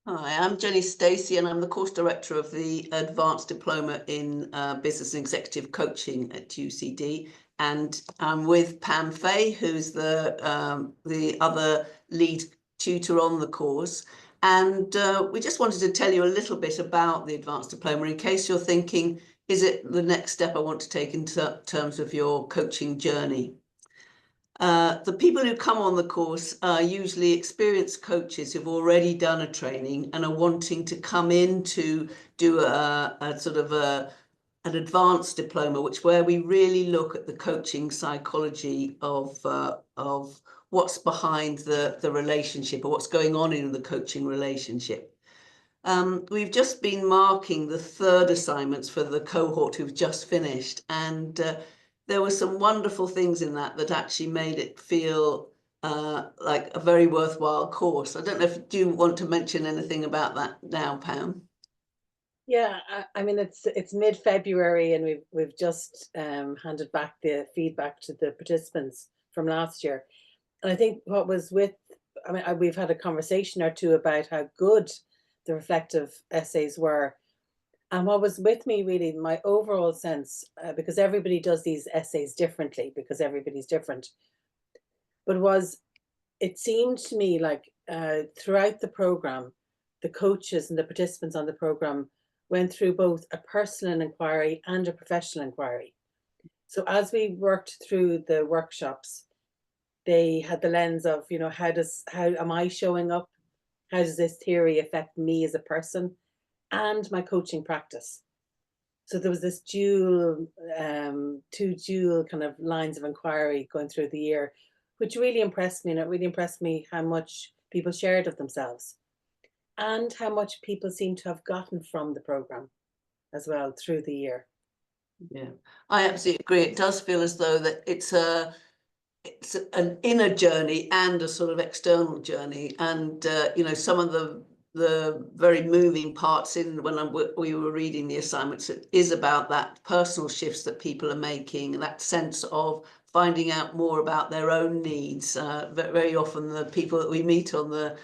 Hi, I'm Jenny Stacey, and I'm the course director of the Advanced Diploma in Business and Executive Coaching at UCD. And I'm with Pam Fay, who's the other lead tutor on the course. And we just wanted to tell you a little bit about the Advanced Diploma in case you're thinking, is it the next step I want to take in terms of your coaching journey? The people who come on the course are usually experienced coaches who've already done a training and are wanting to come in to do a sort of an advanced diploma, where we really look at the coaching psychology of what's behind the relationship or what's going on in the coaching relationship. We've just been marking the third assignments for the cohort who've just finished, and there were some wonderful things in that actually made it feel like a very worthwhile course. I don't know if you want to mention anything about that now, Pam. Yeah, I mean it's mid-February and we've just handed back the feedback to the participants from last year. And I think we've had a conversation or two about how good the reflective essays were. And what was with me really, my overall sense, because everybody does these essays differently because everybody's different, but it seemed to me like throughout the program, the coaches and the participants on the program went through both a personal inquiry and a professional inquiry. So as we worked through the workshops, they had the lens of, how am I showing up? How does this theory affect me as a person and my coaching practice? So there was this two dual kind of lines of inquiry going through the year, which really impressed me. And it really impressed me how much people shared of themselves and how much people seem to have gotten from the program as well through the year. Yeah, I absolutely agree. It does feel as though that it's an inner journey and a sort of external journey. And some of the very moving parts in we were reading the assignments, it is about that personal shifts that people are making, that sense of finding out more about their own needs. Very often the people that we meet on the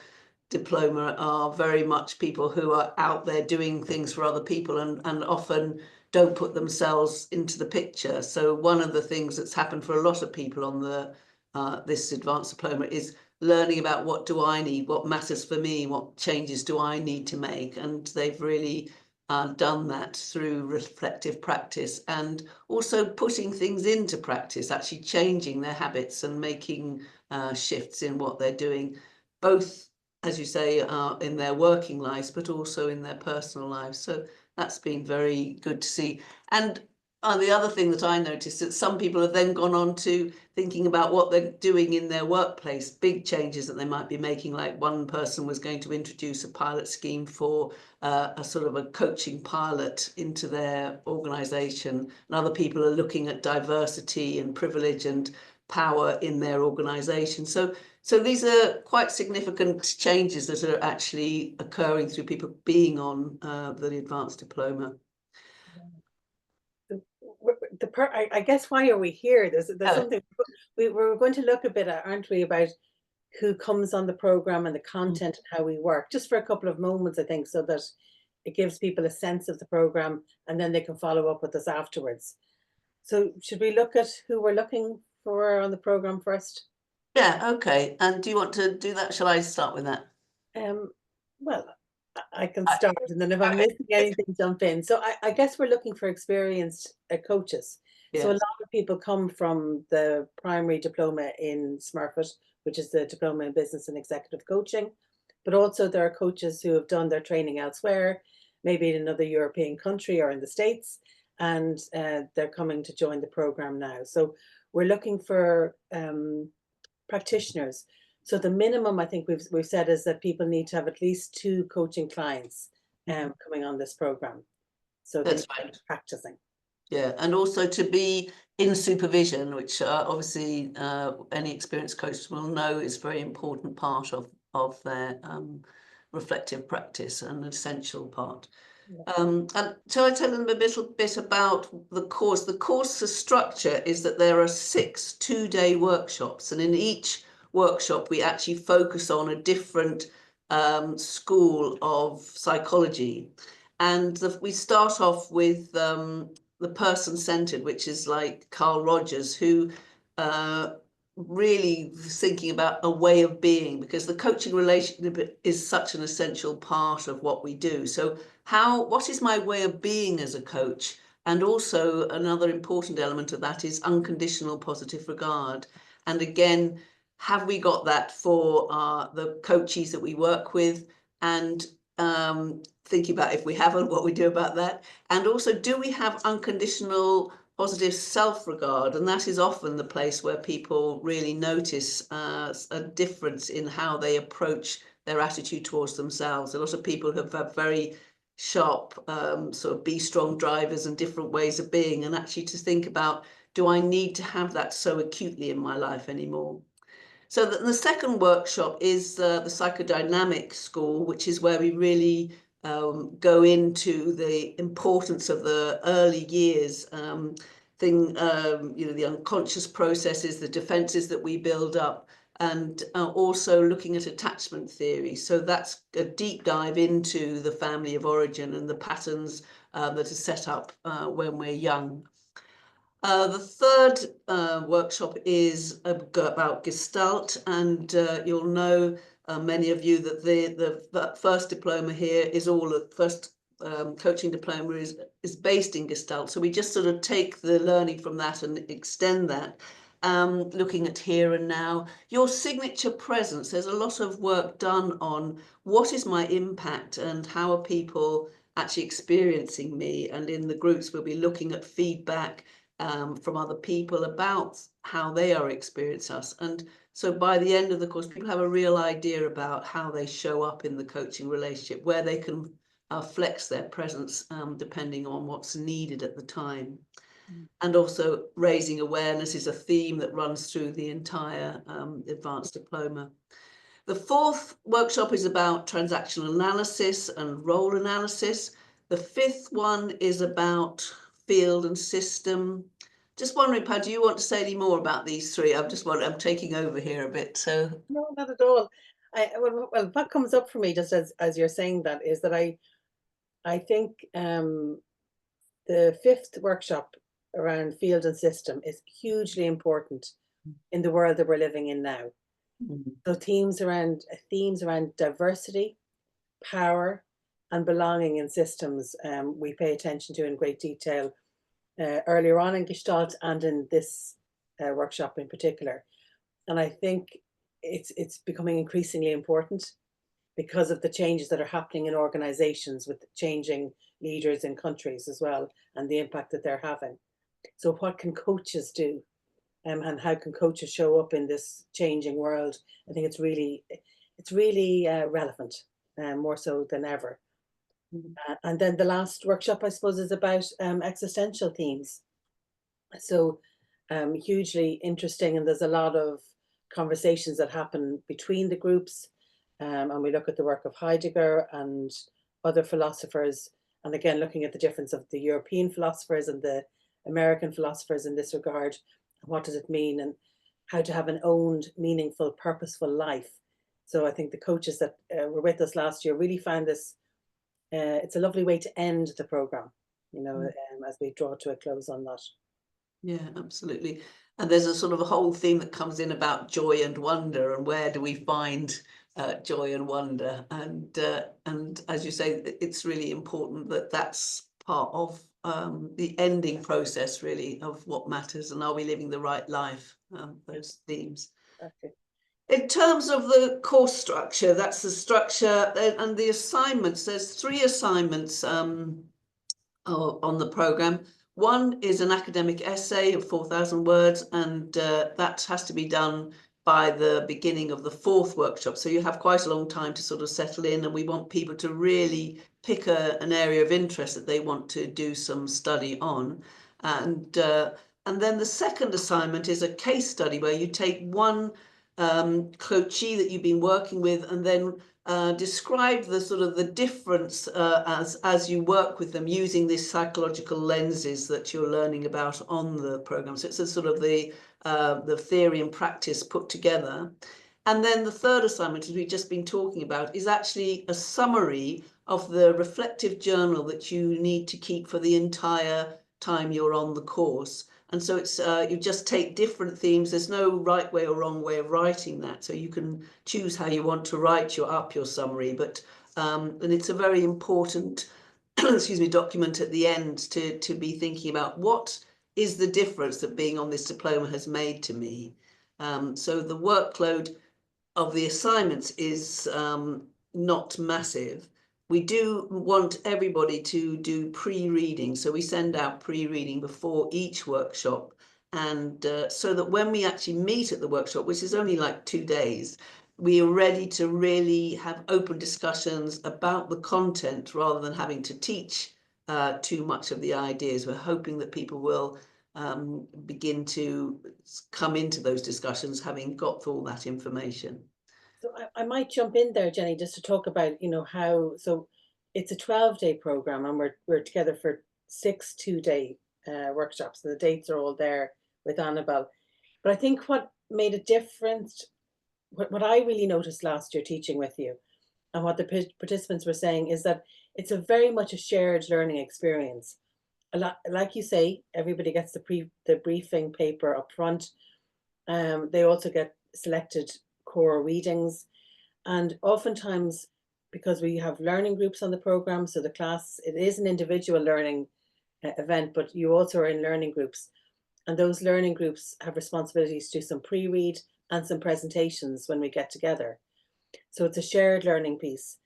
diploma are very much people who are out there doing things for other people and often don't put themselves into the picture. So one of the things that's happened for a lot of people on the this advanced diploma is learning about what do I need, what matters for me, what changes do I need to make. And they've really done that through reflective practice and also putting things into practice, actually changing their habits and making shifts in what they're doing, both, as you say, in their working lives, but also in their personal lives. So that's been very good to see. And the other thing that I noticed that some people have then gone on to thinking about what they're doing in their workplace, big changes that they might be making. Like one person was going to introduce a pilot scheme for a sort of a coaching pilot into their organisation. And other people are looking at diversity and privilege and power in their organisation. So these are quite significant changes that are actually occurring through people being on the advanced diploma. I guess why are we here? There's something we're going to look a bit at, aren't we, about who comes on the program and the content and how we work, just for a couple of moments, I think, so that it gives people a sense of the program and then they can follow up with us afterwards. So should we look at who we're looking for on the program first? Yeah, okay. And do you want to do that? Shall I start with that? Well, I can start, and then if I'm missing anything, jump in. So I guess we're looking for experienced coaches. Yes. So a lot of people come from the primary diploma in Smurfit, which is the Diploma in Business and Executive Coaching. But also there are coaches who have done their training elsewhere, maybe in another European country or in the States, and they're coming to join the program now. So we're looking for practitioners. So the minimum I think we've said is that people need to have at least 2 coaching clients coming on this program. So they're practicing. Yeah, and also to be in supervision, which obviously any experienced coach will know is a very important part of their reflective practice, and an essential part. Yeah. And so I tell them a little bit about the course. The course's structure is that there are 6 two-day workshops, and in each workshop we actually focus on a different school of psychology. And we start off with the person-centered, which is like Carl Rogers, who really thinking about a way of being, because the coaching relationship is such an essential part of what we do. So what is my way of being as a coach? And also another important element of that is unconditional positive regard. And again, have we got that for the coaches that we work with? And thinking about, if we haven't, what we do about that. And also, do we have unconditional positive self-regard? And that is often the place where people really notice a difference in how they approach their attitude towards themselves. A lot of people have had very sharp sort of be strong drivers and different ways of being, and actually to think about, do I need to have that so acutely in my life anymore? So the second workshop is the psychodynamic school, which is where we really go into the importance of the early years the unconscious processes, the defenses that we build up, and also looking at attachment theory. So that's a deep dive into the family of origin and the patterns that are set up when we're young. The third workshop is about Gestalt, and you'll know, many of you, that the first diploma here is all the first coaching diploma is based in Gestalt. So we just sort of take the learning from that and extend that, looking at here and now. Your signature presence, there's a lot of work done on what is my impact and how are people actually experiencing me. And in the groups, we'll be looking at feedback from other people about how they are experiencing us. And so by the end of the course, people have a real idea about how they show up in the coaching relationship, where they can flex their presence depending on what's needed at the time. And also raising awareness is a theme that runs through the entire advanced diploma. The fourth workshop is about transactional analysis and role analysis. The fifth one is about field and system. Just wondering, Pad, do you want to say any more about these three? I'm taking over here a bit. So No, not at all. Well, what comes up for me just as you're saying that is that I think the fifth workshop around field and system is hugely important in the world that we're living in now. So themes around diversity, power, and belonging in systems we pay attention to in great detail earlier on in Gestalt and in this workshop in particular. And I think it's becoming increasingly important because of the changes that are happening in organizations with changing leaders in countries as well, and the impact that they're having. So what can coaches do? And how can coaches show up in this changing world? I think it's really relevant, more so than ever. And then the last workshop, I suppose, is about existential themes. So hugely interesting, and there's a lot of conversations that happen between the groups, and we look at the work of Heidegger and other philosophers, and again looking at the difference of the European philosophers and the American philosophers in this regard. What does it mean, and how to have an owned, meaningful, purposeful life. So I think the coaches that were with us last year really found this, it's a lovely way to end the program, as we draw to a close on that. Yeah, absolutely. And there's a sort of a whole theme that comes in about joy and wonder, and where do we find joy and wonder? And as you say, it's really important that that's part of the ending process, really, of what matters, and are we living the right life? Those themes. Okay. In terms of the course structure, that's the structure, and the assignments. There's 3 assignments on the program. One is an academic essay of 4,000 words, and that has to be done by the beginning of the 4th workshop. So you have quite a long time to sort of settle in, and we want people to really pick an area of interest that they want to do some study on. And then the second assignment is a case study where you take one coachee that you've been working with, and then describe the sort of the difference as you work with them using these psychological lenses that you're learning about on the program. So it's a sort of the theory and practice put together. And then the third assignment, as we've just been talking about, is actually a summary of the reflective journal that you need to keep for the entire time you're on the course. And so it's you just take different themes. There's no right way or wrong way of writing that. So you can choose how you want to write your summary. But and it's a very important excuse me, document at the end to be thinking about what is the difference that being on this diploma has made to me. So the workload of the assignments is not massive. We do want everybody to do pre-reading. So we send out pre-reading before each workshop. And so that when we actually meet at the workshop, which is only like 2 days, we are ready to really have open discussions about the content rather than having to teach too much of the ideas. We're hoping that people will begin to come into those discussions having got all that information. So I might jump in there, Jenny, just to talk about, how, so it's a 12-day program and we're together for 6 2-day workshops, and the dates are all there with Annabelle. But I think what made a difference, what I really noticed last year teaching with you, and what the participants were saying, is that it's a very much a shared learning experience. A lot, like you say, everybody gets the briefing paper up front. They also get selected core readings, and oftentimes, because we have learning groups on the program, so the class, it is an individual learning event, but you also are in learning groups, and those learning groups have responsibilities to do some pre-read and some presentations when we get together. So it's a shared learning piece.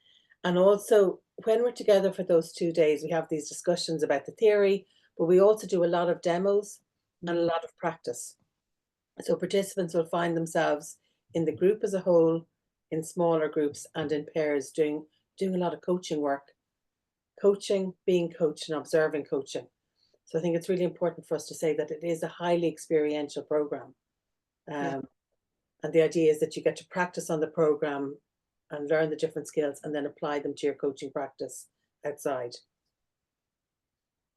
And also, when we're together for those 2 days, we have these discussions about the theory, but we also do a lot of demos and a lot of practice. So participants will find themselves in the group as a whole, in smaller groups and in pairs, doing a lot of coaching work, coaching, being coached, and observing coaching. So I think it's really important for us to say that it is a highly experiential program. Yeah. And the idea is that you get to practice on the program and learn the different skills and then apply them to your coaching practice outside.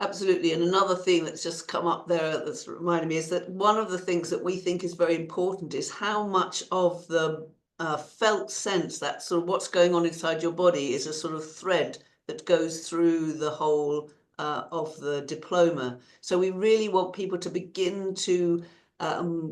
Absolutely. And another thing that's just come up there that's reminded me is that one of the things that we think is very important is how much of the felt sense, that sort of what's going on inside your body, is a sort of thread that goes through the whole of the diploma. So we really want people to begin to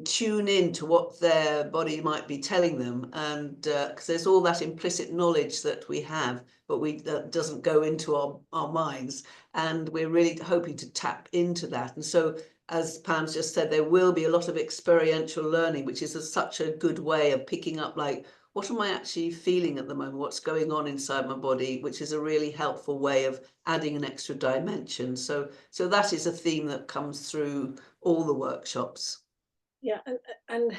tune in to what their body might be telling them, and because there's all that implicit knowledge that we have, but that doesn't go into our minds, and we're really hoping to tap into that. And so, as Pam's just said, there will be a lot of experiential learning, which is such a good way of picking up, like, what am I actually feeling at the moment? What's going on inside my body? Which is a really helpful way of adding an extra dimension. So that is a theme that comes through all the workshops. Yeah, and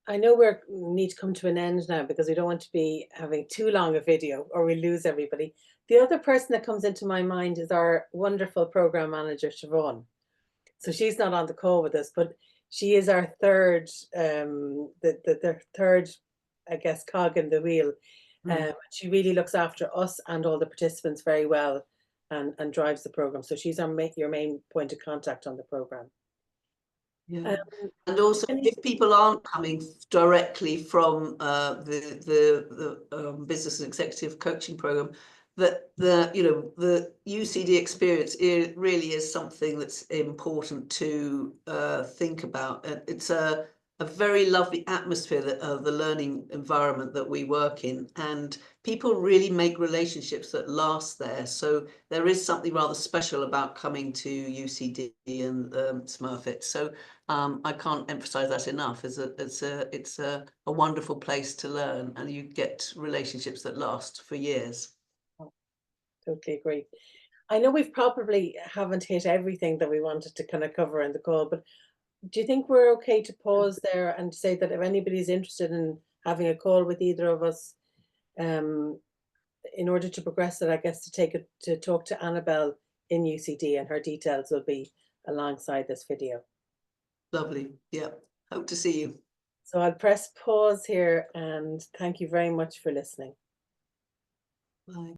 I know we need to come to an end now because we don't want to be having too long a video or we lose everybody. The other person that comes into my mind is our wonderful program manager, Siobhan. So she's not on the call with us, but she is our third, the third, I guess, cog in the wheel. She really looks after us and all the participants very well, and drives the program. So she's your main point of contact on the program. Yeah. And also, if people aren't coming directly from the business and executive coaching program, that the UCD experience, it really is something that's important to think about. It's a very lovely atmosphere of the learning environment that we work in, and people really make relationships that last there. So there is something rather special about coming to UCD and Smurfit. So I can't emphasize that enough. It's a wonderful place to learn, and you get relationships that last for years. Totally agree. I know we've probably haven't hit everything that we wanted to kind of cover in the call, but do you think we're okay to pause there and say that if anybody's interested in having a call with either of us, in order to progress it, I guess to talk to Annabelle in UCD, and her details will be alongside this video. Lovely. Yeah. Hope to see you. So I'll press pause here, and thank you very much for listening. Bye.